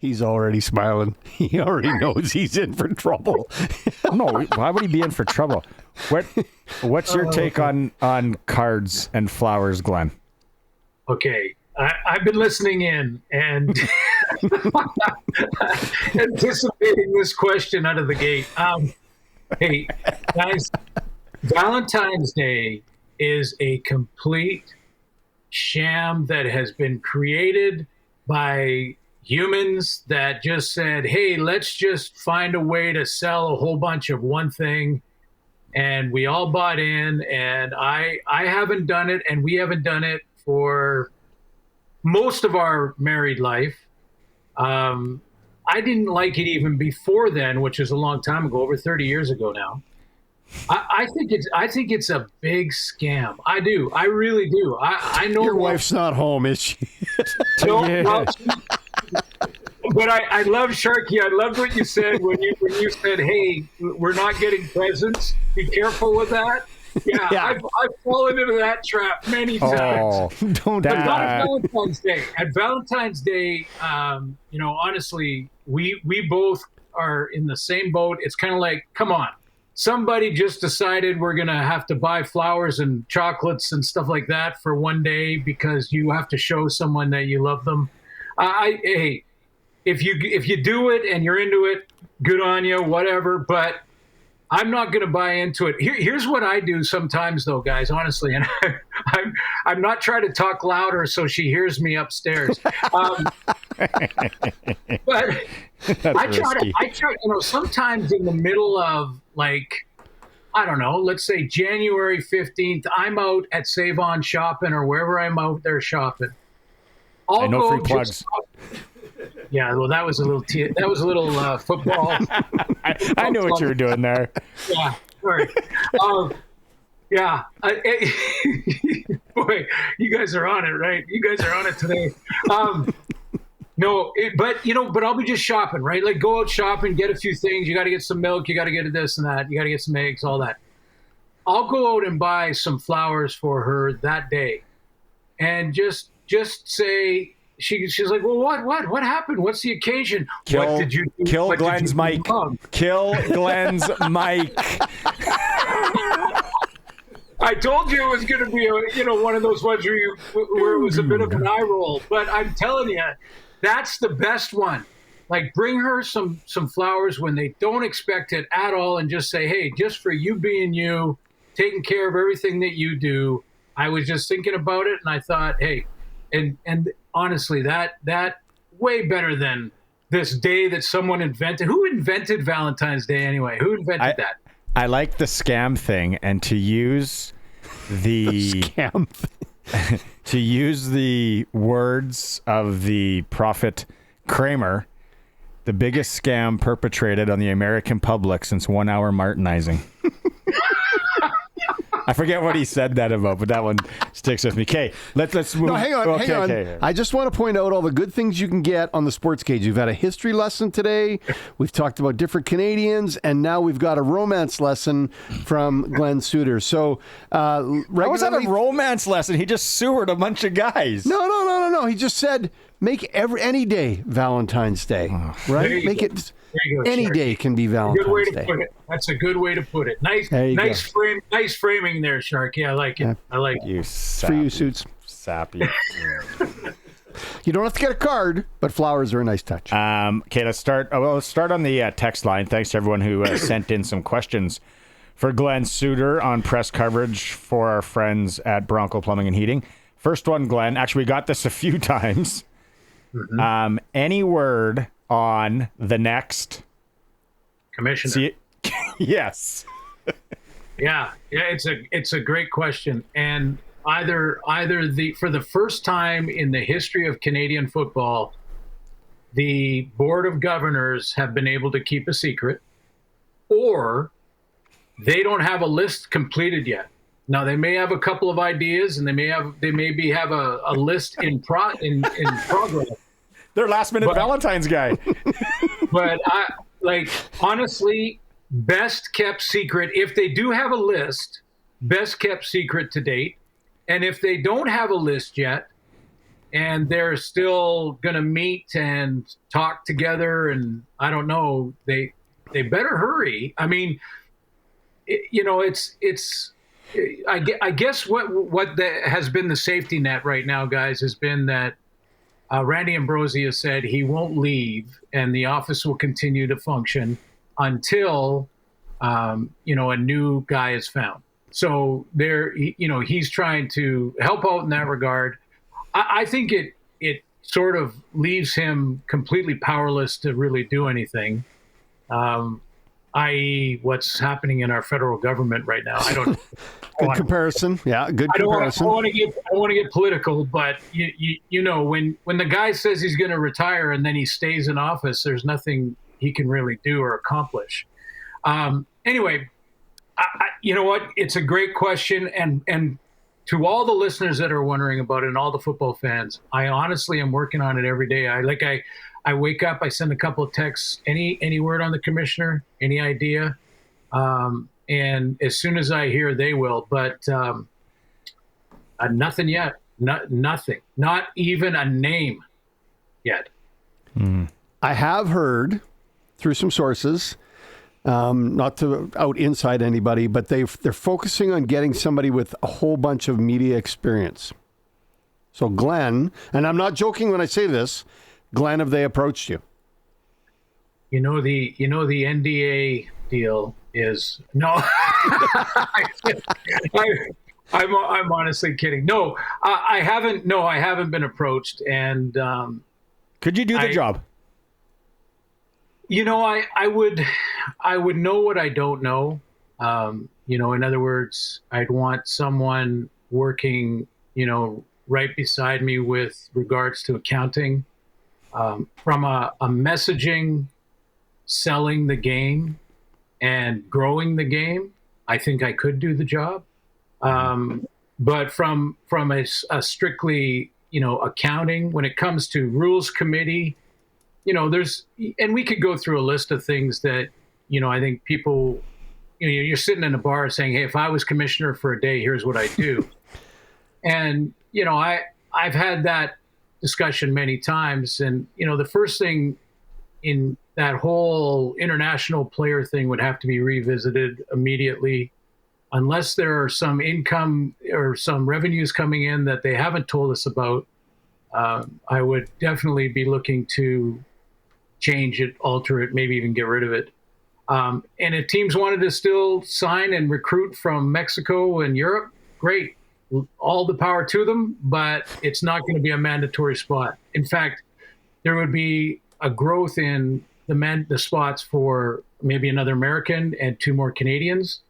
He's already smiling. He already knows he's in for trouble. No, why would he be in for trouble? What's your take on cards and flowers, Glenn? Okay, I've been listening in and anticipating this question out of the gate. Hey, guys, Valentine's Day is a complete sham that has been created by humans that just said, hey, let's just find a way to sell a whole bunch of one thing. And we all bought in, and I haven't done it, and we haven't done it for most of our married life. I didn't like it even before then, which is a long time ago, over 30 years ago now. I think it's a big scam. I do. I really do. I know your wife's not home, is she? No, well, but I love Sharky. I loved what you said when you said, "Hey, we're not getting presents. Be careful with that." Yeah. I've fallen into that trap many times. Don't But not at Valentine's Day. At Valentine's Day, honestly, we both are in the same boat. It's kind of like, come on. Somebody just decided we're going to have to buy flowers and chocolates and stuff like that for one day because you have to show someone that you love them. Hey, if you do it and you're into it, good on you, whatever. But I'm not going to buy into it. Here's what I do sometimes, though, guys. Honestly, and I'm not trying to talk louder so she hears me upstairs. But I try. Sometimes in the middle of I don't know, let's say January 15th, I'm out at Save-On shopping or wherever I'm out there shopping. I know free plugs. Yeah, well, that was a little football. I know what you were doing there. Yeah, sorry. Boy, you guys are on it, right? You guys are on it today. But I'll be just shopping, right? Like go out shopping, get a few things. You got to get some milk. You got to get this and that. You got to get some eggs, all that. I'll go out and buy some flowers for her that day, and just say she's like, well, what happened? What's the occasion? What did you do? Kill Glenn's mic. Kill Glenn's mic. I told you it was going to be one of those ones where it was a bit of an eye roll, but I'm telling you. That's the best one. Like bring her some flowers when they don't expect it at all and just say, hey, just for you being you, taking care of everything that you do. I was just thinking about it and I thought, hey, and honestly, that way better than this day that someone invented. Who invented Valentine's Day anyway? Who invented that? I like the scam thing and to use the scam thing. To use the words of the prophet Kramer, the biggest scam perpetrated on the American public since 1 hour Martinizing. I forget what he said that about, but that one sticks with me. Okay, let's move. No, hang on. Okay. I just want to point out all the good things you can get on the Sports Cage. We've had a history lesson today. We've talked about different Canadians, and now we've got a romance lesson from Glen Suitor. So, how was that a romance lesson? He just sewered a bunch of guys. No. He just said make any day Valentine's Day, right? Make it. Any day can be Valentine's Day. That's a good way to put it. Nice framing there, Sharky. I like it. Yeah. I like it. For you, Suits. Sappy. You don't have to get a card, but flowers are a nice touch. Okay, let's start. Let's start on the text line. Thanks to everyone who sent in some questions for Glen Suitor on press coverage for our friends at Bronco Plumbing and Heating. First one, Glenn. Actually, we got this a few times. Mm-hmm. Any word on the next commissioner? Yes. Yeah, it's a great question, and either for the first time in the history of Canadian football, the Board of Governors have been able to keep a secret, or they don't have a list completed yet. Now they may have a couple of ideas, and they maybe have a list in progress. Their last minute Valentine's guy. But honestly, best kept secret. If they do have a list, best kept secret to date. And if they don't have a list yet, and they're still going to meet and talk together. And I don't know, they better hurry. I mean, I guess what has been the safety net right now, guys, has been that Randy Ambrosia said he won't leave, and the office will continue to function until a new guy is found. So he's trying to help out in that regard. I think it sort of leaves him completely powerless to really do anything. I.e., what's happening in our federal government right now. I don't. Good comparison. Yeah, good comparison. I don't want to get political, but when the guy says he's going to retire and then he stays in office, there's nothing he can really do or accomplish. Anyway, you know what? It's a great question, and to all the listeners that are wondering about it, and all the football fans, I honestly am working on it every day. I wake up, I send a couple of texts. Any word on the commissioner? Any idea? And as soon as I hear, they will. But nothing yet. Nothing. Not even a name yet. I have heard through some sources, not to out inside anybody, but they're focusing on getting somebody with a whole bunch of media experience. So Glenn, and I'm not joking when I say this, Glenn, have they approached you? The NDA deal is no. I'm honestly kidding. No, I haven't. No, I haven't been approached. And could you do the job? I would know what I don't know. In other words, I'd want someone working, right beside me with regards to accounting. From a messaging, selling the game, and growing the game, I think I could do the job. But from a strictly, accounting, when it comes to rules committee, and we could go through a list of things that, I think people, you're sitting in a bar saying, hey, if I was commissioner for a day, here's what I do. And, I've had that discussion many times. And, the first thing in that whole international player thing would have to be revisited immediately, unless there are some income or some revenues coming in that they haven't told us about. I would definitely be looking to change it, alter it, maybe even get rid of it. And if teams wanted to still sign and recruit from Mexico and Europe, great. All the power to them, but it's not going to be a mandatory spot. In fact, there would be a growth in the spots for maybe another American and 2 more Canadians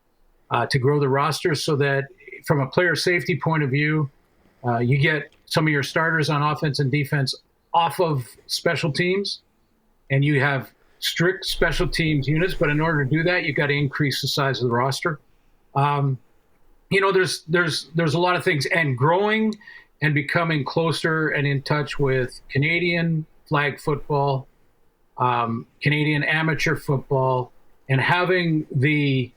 to grow the roster, so that from a player safety point of view, you get some of your starters on offense and defense off of special teams, and you have strict special teams units. But in order to do that, you've got to increase the size of the roster. There's a lot of things, and growing and becoming closer and in touch with Canadian flag football, Canadian amateur football, and having the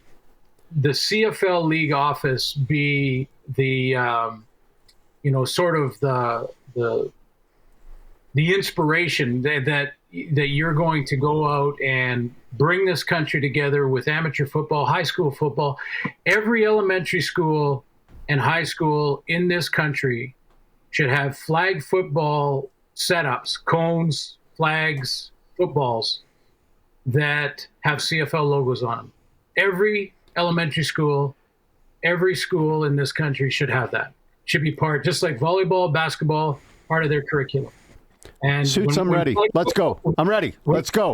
CFL league office be the sort of the inspiration that you're going to go out and bring this country together with amateur football, high school football. Every elementary school and high school in this country should have flag football setups, cones, flags, footballs that have CFL logos on them. Every elementary school, every school in this country should have that. Should be part, just like volleyball, basketball, part of their curriculum. And Suits, I'm ready. Let's go. I'm ready. Let's go.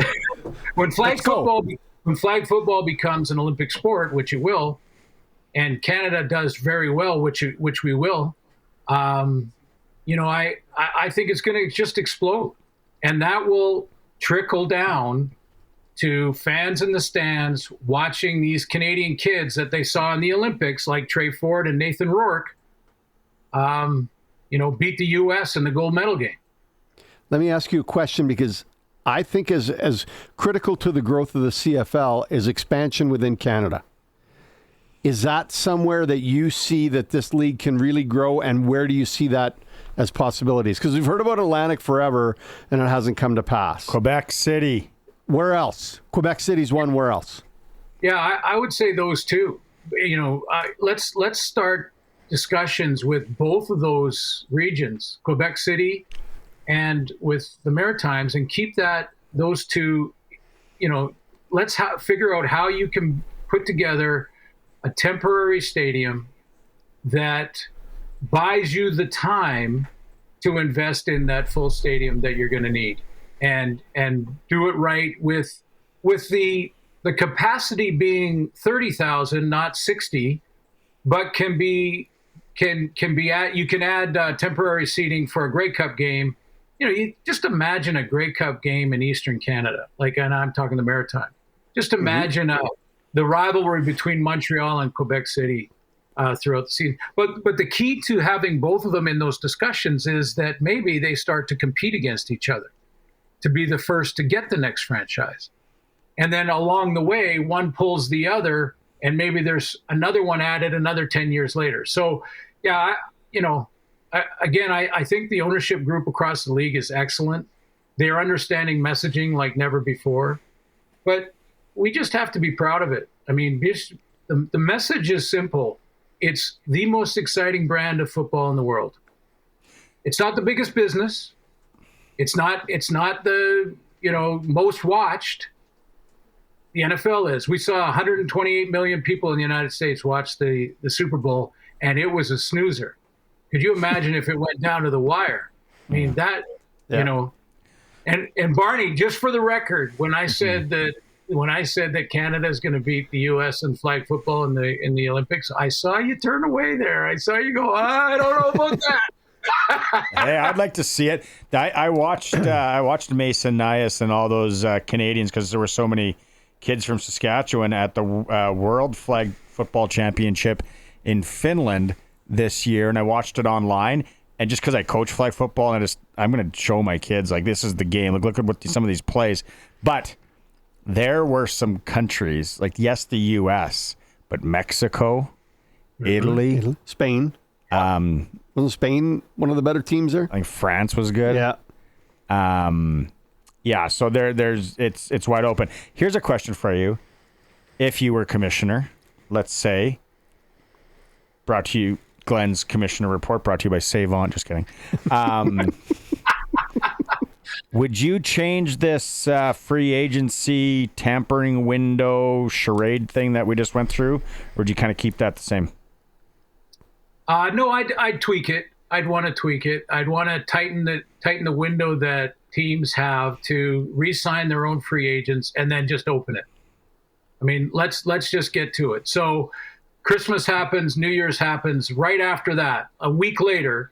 When flag football becomes an Olympic sport, which it will, and Canada does very well, which we will, I think it's going to just explode, and that will trickle down to fans in the stands watching these Canadian kids that they saw in the Olympics, like Trey Ford and Nathan Rourke, beat the U.S. in the gold medal game. Let me ask you a question, because I think as critical to the growth of the CFL is expansion within Canada. Is that somewhere that you see that this league can really grow, and where do you see that as possibilities? Because we've heard about Atlantic forever, and it hasn't come to pass. Quebec City. Where else? Quebec City's one. Where else? Yeah, I would say those two. Let's start discussions with both of those regions, Quebec City and with the Maritimes, and keep those two. Let's figure out how you can put together a temporary stadium that buys you the time to invest in that full stadium that you're going to need, and do it right with the capacity being 30,000, not 60, but you can add temporary seating for a Grey Cup game. You just imagine a Grey Cup game in Eastern Canada, and I'm talking the Maritime. Just imagine the rivalry between Montreal and Quebec City throughout the season. But the key to having both of them in those discussions is that maybe they start to compete against each other to be the first to get the next franchise. And then along the way, one pulls the other, and maybe there's another one added another 10 years later. So, yeah, I think the ownership group across the league is excellent. They're understanding messaging like never before. But we just have to be proud of it. I mean, the message is simple. It's the most exciting brand of football in the world. It's not the biggest business. It's not the most watched. The NFL is. We saw 128 million people in the United States watch the Super Bowl, and it was a snoozer. Could you imagine if it went down to the wire? I mean, and Barney, just for the record, when I said that Canada is going to beat the U.S. in flag football in the Olympics, I saw you turn away there. I saw you go, I don't know about that. Hey, I'd like to see it. I watched Mason Nias and all those Canadians, because there were so many kids from Saskatchewan at the World Flag Football Championship in Finland this year, and I watched it online. And just because I coach flag football, and I'm going to show my kids, this is the game. Look at some of these plays. But there were some countries, yes, the U.S., but Mexico, Italy, Spain. Wasn't Spain one of the better teams there? I think France was good. Yeah. Yeah, so it's wide open. Here's a question for you. If you were commissioner, let's say, brought to you, Glen's Commissioner Report, brought to you by Save On. Just kidding. Would you change this free agency tampering window charade thing that we just went through, or would you kind of keep that the same? No, I'd tweak it. I'd want to tweak it. I'd want to tighten the window that teams have to re-sign their own free agents, and then just open it. I mean, let's just get to it. So Christmas happens, New Year's happens. Right after that, a week later,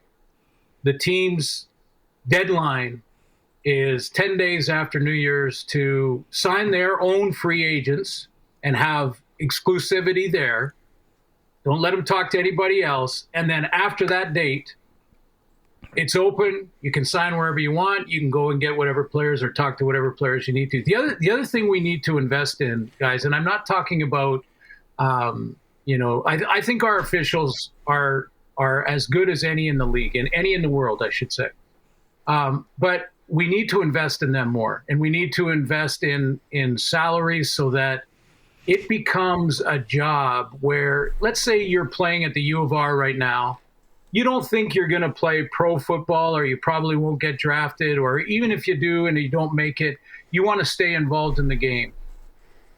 the team's deadline is 10 days after New Year's to sign their own free agents and have exclusivity there. Don't let them talk to anybody else. And then after that date, it's open. You can sign wherever you want. You can go and get whatever players or talk to whatever players you need to. The other thing we need to invest in, guys, and I'm not talking about, I think our officials are as good as any in the league, and any in the world, I should say. But we need to invest in them more, and we need to invest in salaries so that it becomes a job where, let's say you're playing at the U of R right now. You don't think you're going to play pro football, or you probably won't get drafted, or even if you do and you don't make it, you want to stay involved in the game.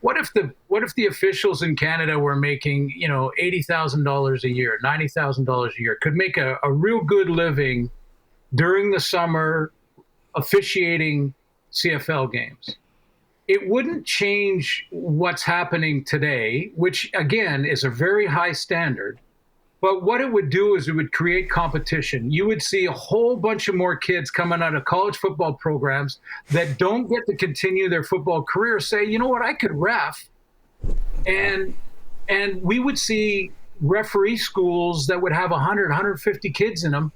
What if the officials in Canada were making, $80,000 a year, $90,000 a year, could make a real good living during the summer officiating CFL games? It wouldn't change what's happening today, which again is a very high standard. But what it would do is it would create competition. You would see a whole bunch of more kids coming out of college football programs that don't get to continue their football career say, you know what, I could ref. And we would see referee schools that would have 100, 150 kids in them,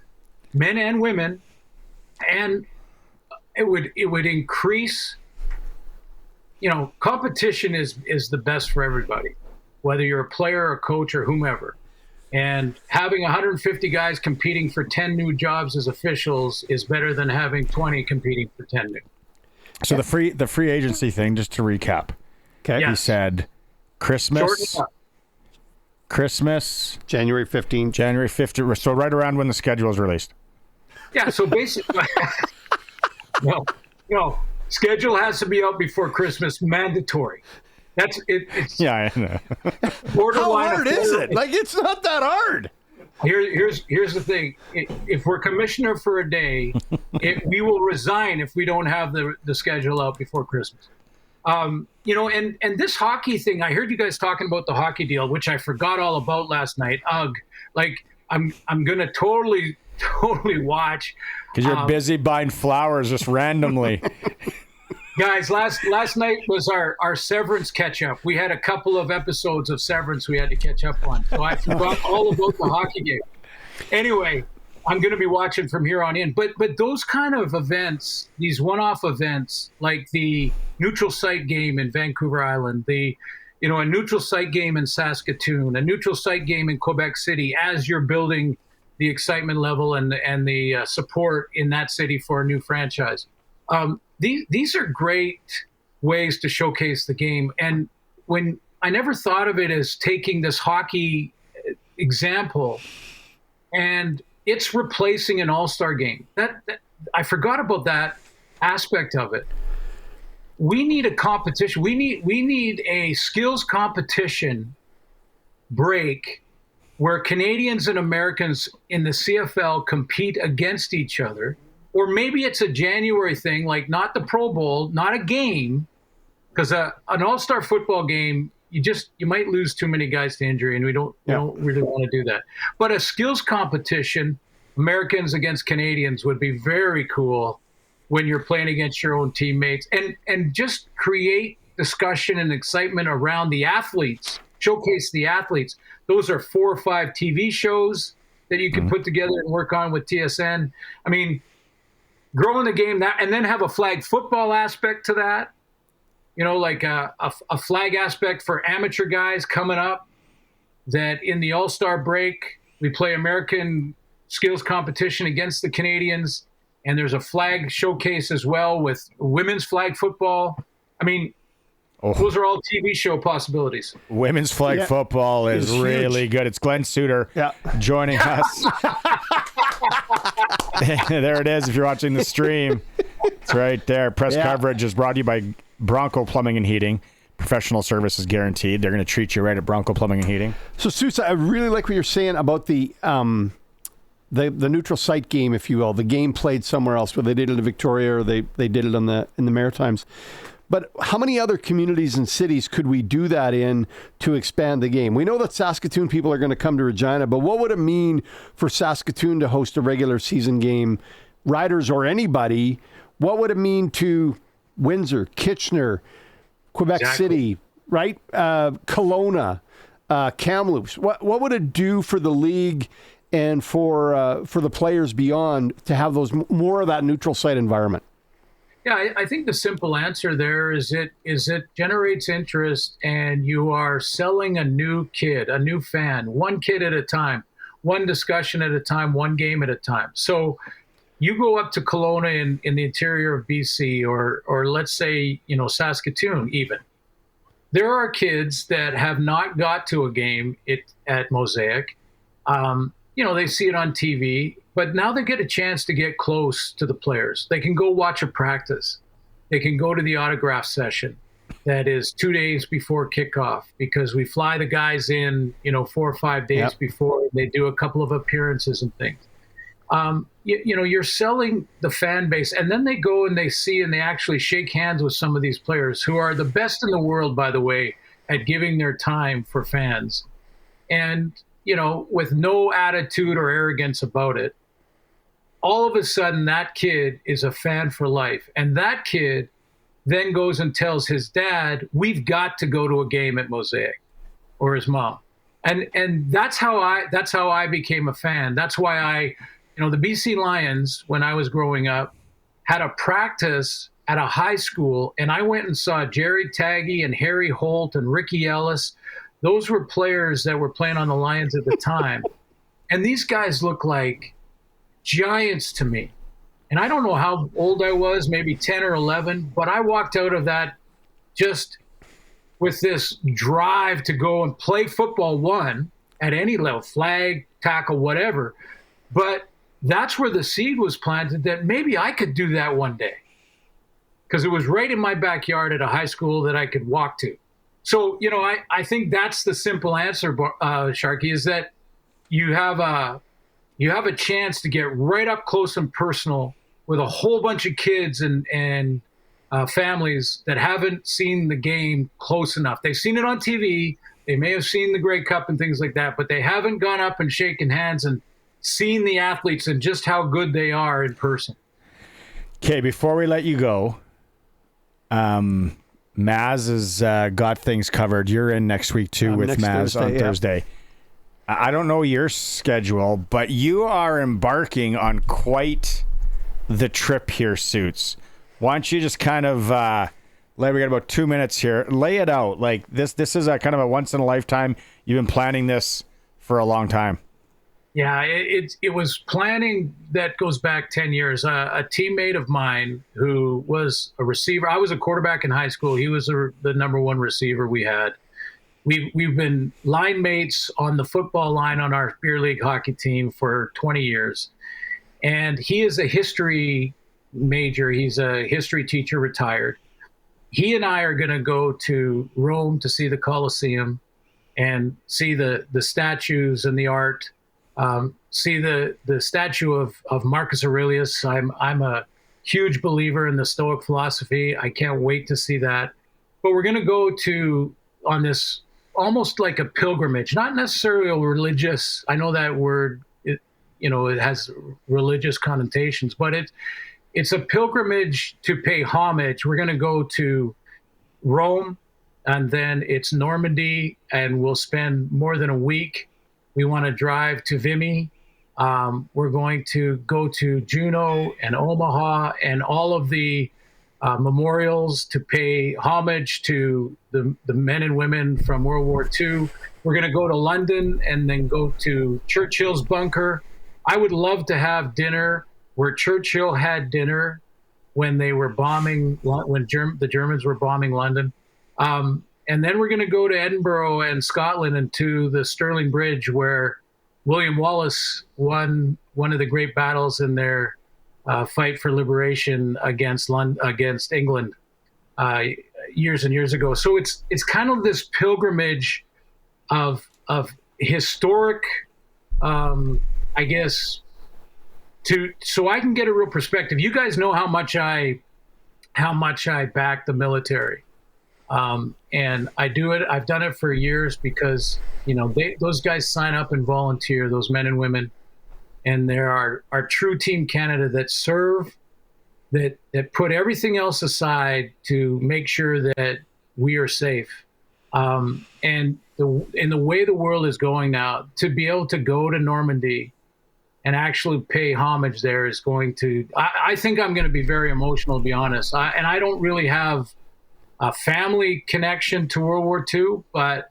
men and women. And it would increase, competition is the best for everybody, whether you're a player or a coach or whomever. And having 150 guys competing for 10 new jobs as officials is better than having 20 competing for 10 new. So the free agency thing, just to recap. Okay. He said Christmas, January 15th. January 15th. So right around when the schedule is released. Yeah, so basically, no, schedule has to be out before Christmas, mandatory. That's it. It's Yeah, I know. How hard is it? Like, it's not that hard. Here's the thing. If we're commissioner for a day, we will resign if we don't have the schedule out before Christmas. And this hockey thing, I heard you guys talking about the hockey deal, which I forgot all about last night. Ugh, like I'm gonna totally watch. Because you're busy buying flowers just randomly. Guys, last night was our Severance catch up. We had a couple of episodes of Severance we had to catch up on, so I forgot all about the hockey game. Anyway, I'm going to be watching from here on in. But those kind of events, these one-off events, like the neutral site game in Vancouver Island, a neutral site game in Saskatoon, a neutral site game in Quebec City, as you're building the excitement level and the support in that city for a new franchise. These are great ways to showcase the game. And when I never thought of it as taking this hockey example and it's replacing an all-star game. That I forgot about that aspect of it. We need a competition. We need a skills competition break where Canadians and Americans in the CFL compete against each other. Or maybe it's a January thing, like not the Pro Bowl, not a game, because an all-star football game, you might lose too many guys to injury, and we don't really want to do that. But a skills competition, Americans against Canadians, would be very cool when you're playing against your own teammates, and just create discussion and excitement around the athletes, showcase the athletes. Those are 4 or 5 TV shows that you can put together and work on with TSN. I mean, growing the game and then have a flag football aspect to that, like a flag aspect for amateur guys coming up, that in the All-Star break, we play American skills competition against the Canadians. And there's a flag showcase as well with women's flag football. I mean, those are all TV show possibilities. Women's flag football is really good. It's Glen Suitor joining us. There it is if you're watching the stream. It's right there. Press coverage is brought to you by Bronco Plumbing and Heating. Professional services guaranteed. They're going to treat you right at Bronco Plumbing and Heating. So, Sousa, I really like what you're saying about the neutral site game, if you will, the game played somewhere else, where they did it in Victoria or they did it in the Maritimes. But how many other communities and cities could we do that in to expand the game? We know that Saskatoon people are going to come to Regina, but what would it mean for Saskatoon to host a regular season game, Riders or anybody? What would it mean to Windsor, Kitchener, Quebec City, right? Kelowna, Kamloops? What would it do for the league and for the players beyond to have those more of that neutral site environment? Yeah, I think the simple answer there is it generates interest, and you are selling a new kid, a new fan, one kid at a time, one discussion at a time, one game at a time. So you go up to Kelowna in the interior of BC, or let's say, Saskatoon even. There are kids that have not got to a game at Mosaic. They see it on TV, but now they get a chance to get close to the players. They can go watch a practice. They can go to the autograph session that is 2 days before kickoff, because we fly the guys in, 4 or 5 days before. They do a couple of appearances and things. You're selling the fan base, and then they go and they see and they actually shake hands with some of these players who are the best in the world, by the way, at giving their time for fans. And with no attitude or arrogance about it, all of a sudden that kid is a fan for life. And that kid then goes and tells his dad, we've got to go to a game at Mosaic, or his mom. And that's how I became a fan. That's why the BC Lions, when I was growing up, had a practice at a high school, and I went and saw Jerry Taggy and Harry Holt and Ricky Ellis, those were players that were playing on the Lions at the time. And these guys look like giants to me. And I don't know how old I was, maybe 10 or 11, but I walked out of that just with this drive to go and play football, one, at any level, flag, tackle, whatever. But that's where the seed was planted that maybe I could do that one day, because it was right in my backyard at a high school that I could walk to. So, I think that's the simple answer, Sharky, is that you have a chance to get right up close and personal with a whole bunch of kids and families that haven't seen the game close enough. They've seen it on TV. They may have seen the Grey Cup and things like that, but they haven't gone up and shaken hands and seen the athletes and just how good they are in person. Okay, before we let you go, Maz has got things covered. You're in next week too with Maz on Thursday. I don't know your schedule, but you are embarking on quite the trip here, Suits. Why don't you just kind of we got about 2 minutes here. Lay it out. Like this is a kind of a once in a lifetime. You've been planning this for a long time. Yeah, it was planning that goes back 10 years. A teammate of mine who was a receiver. I was a quarterback in high school. He was the number one receiver we had. We've been line mates on the football line on our beer league hockey team for 20 years. And he is a history major. He's a history teacher, retired. He and I are going to go to Rome to see the Colosseum and see the statues and the art. See the statue of Marcus Aurelius. I'm a huge believer in the Stoic philosophy. I can't wait to see that. But we're going to go on this almost like a pilgrimage, not necessarily a religious. I know that word, it has religious connotations, but it's a pilgrimage to pay homage. We're going to go to Rome, and then it's Normandy, and we'll spend more than a week. We want to drive to Vimy. We're going to go to Juneau and Omaha and all of the memorials to pay homage to the men and women from World War II. We're going to go to London and then go to Churchill's bunker. I would love to have dinner where Churchill had dinner when they were bombing, the Germans were bombing London. And then we're going to go to Edinburgh and Scotland and to the Stirling Bridge, where William Wallace won one of the great battles in their fight for liberation against England years and years ago. So it's kind of this pilgrimage of historic, I guess, so I can get a real perspective. You guys know how much I back the military. And I do it. I've done it for years because, those guys sign up and volunteer, those men and women. And there are true Team Canada that serve, that put everything else aside to make sure that we are safe. And in the way the world is going now, to be able to go to Normandy and actually pay homage there is going to, I think I'm going to be very emotional, to be honest. And I don't really have a family connection to World War II, but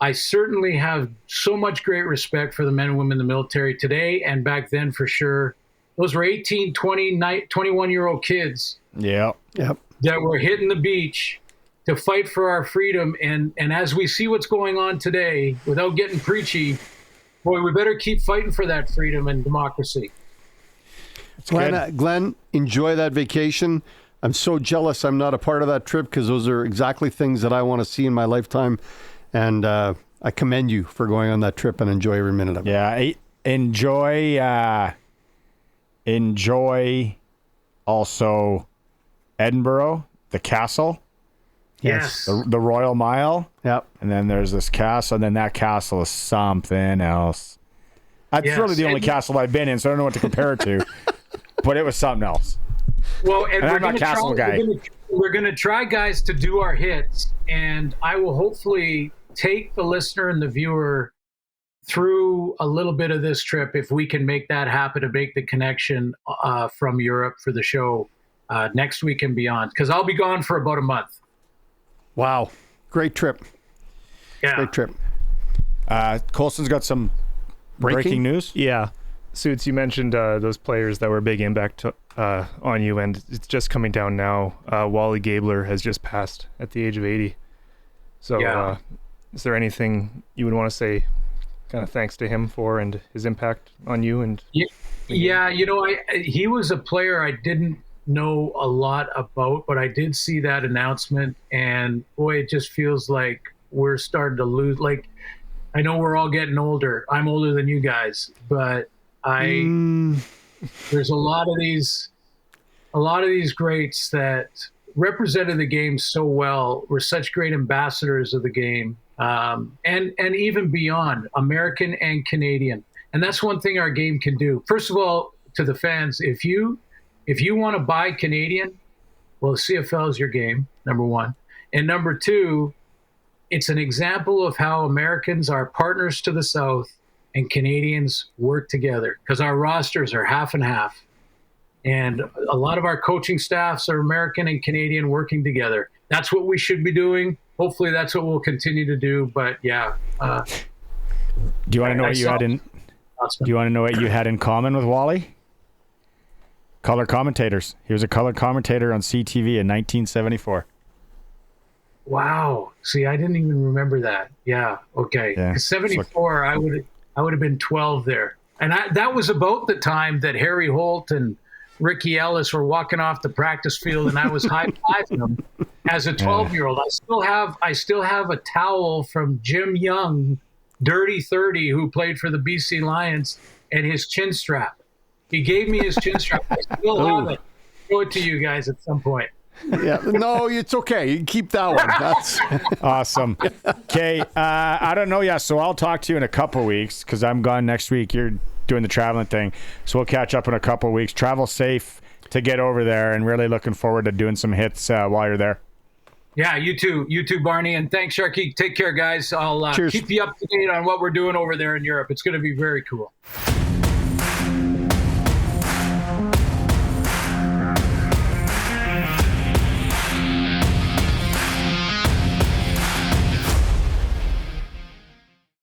I certainly have so much great respect for the men and women in the military today and back then for sure. Those were 18, 20, 21-year-old kids. Yeah. Yep. That were hitting the beach to fight for our freedom. And as we see what's going on today, without getting preachy, boy, we better keep fighting for that freedom and democracy. Glenn, enjoy that vacation. I'm so jealous I'm not a part of that trip because those are exactly things that I want to see in my lifetime. And I commend you for going on that trip and enjoy every minute of it. Yeah, enjoy also Edinburgh, the castle. Yes. The Royal Mile. Yep. And then there's this castle, and then that castle is something else. That's really the only castle I've been in, so I don't know what to compare it to. But it was something else. Well, and I'm not a castle guy. We're going to try, guys, to do our hits, and I will hopefully take the listener and the viewer through a little bit of this trip if we can make that happen, to make the connection from Europe for the show next week and beyond, because I'll be gone for about a month. Wow. Great trip. Yeah. Great trip. Colson's got some breaking news. Yeah. Suits, you mentioned those players that were a big impact on you, and it's just coming down now. Wally Gabler has just passed at the age of 80. So is there anything you would want to say kind of thanks to him for and his impact on you? And Yeah, he was a player I didn't know a lot about, but I did see that announcement, and boy, it just feels like we're starting to lose. Like, I know we're all getting older. I'm older than you guys, but there's a lot of these greats that represented the game so well, were such great ambassadors of the game, and even beyond, American and Canadian. And that's one thing our game can do. First of all, to the fans, if you want to buy Canadian, well, the CFL is your game, number one. And number two, it's an example of how Americans are partners to the South and Canadians work together, because our rosters are half and half. And a lot of our coaching staffs are American and Canadian working together. That's what we should be doing. Hopefully that's what we'll continue to do. But yeah. Do you want to know what you had in? Do you want to know what you had in common with Wally? Color commentators. He was a color commentator on CTV in 1974. Wow. See, I didn't even remember that. Yeah. Okay. Yeah. 74, I would have been 12 there. And that was about the time that Harry Holt and Ricky Ellis were walking off the practice field, and I was high-fiving them as a 12-year-old. I still have a towel from Jim Young, Dirty 30, who played for the BC Lions, and his chin strap. He gave me his chin strap. I still have it. Show it to you guys at some point. Yeah, no, it's okay. You can keep that one. That's awesome. Okay, I don't know yet, so I'll talk to you in a couple weeks because I'm gone next week. You're doing the traveling thing, so we'll catch up in a couple weeks. Travel safe to get over there, and really looking forward to doing some hits while you're there. Yeah, you too, Barney, and thanks, Sharky. Take care, guys. I'll Cheers. keep you up to date on what we're doing over there in Europe. It's going to be very cool.